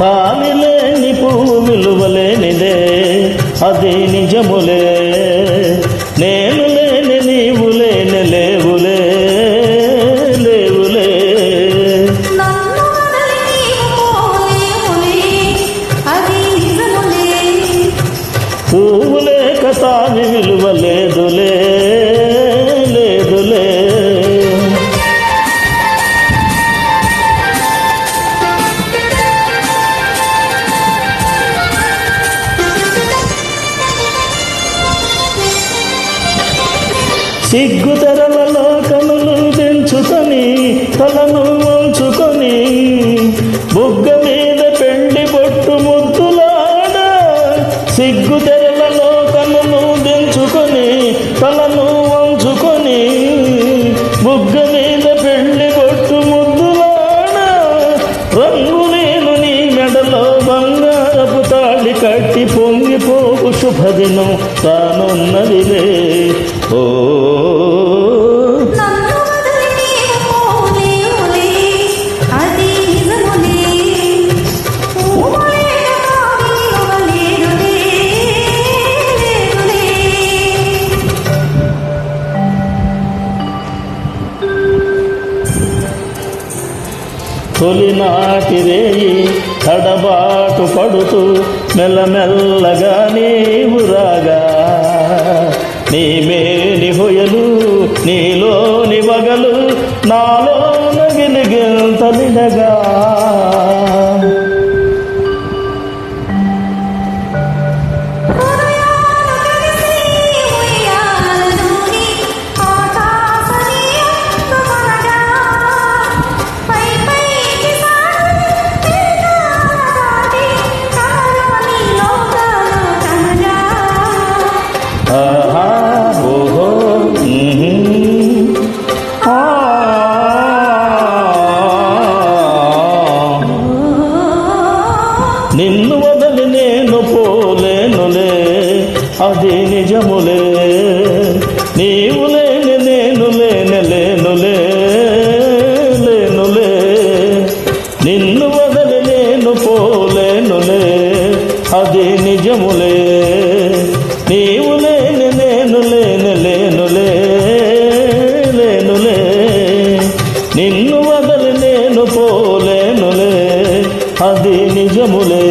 కానిలేని పువ్వు విలువలేనిదే అది నిజములే. నేను లేని నీవు లేని లేవులే లేవులే. పువ్వు లేక తావి విలువ లేదులే లేదులే. సిగ్గు తెరలలో కనులు దించుకొని తలను వంచుకొని బుగ్గ మీద పెండి బొట్టు ముద్దులాడ. సిగ్గు తెరలలో కనులు దించుకొని తలను వంచుకొని బుగ్గ మీద పెండి బొట్టు ముద్దులాడ. రంగు నేను నీ మెడలో బంగారపు తాళి కట్టి పొంగిపోకు శుభదినం తానున్నదిలే. ఓ తొలినాటి రేయి తడబాటు పడుతూ మెల్లమెల్లగా నీవు రాగా. నీ మేని హొయలు నీలోని వగలు నాలో నగిలిగింతలిడగా. నిన్ను వదలి నేను పోలేనులే అది నిజములే. నీవు లేని నేను లేని లేనులే లేనులే. నిన్ను వదలి నేను పోలేనులే అది నిజములే. నీవు లేని నేను లేని లేనులే లేనులే. నిన్ను వదలి నేను పోలేనులే అది నిజములే.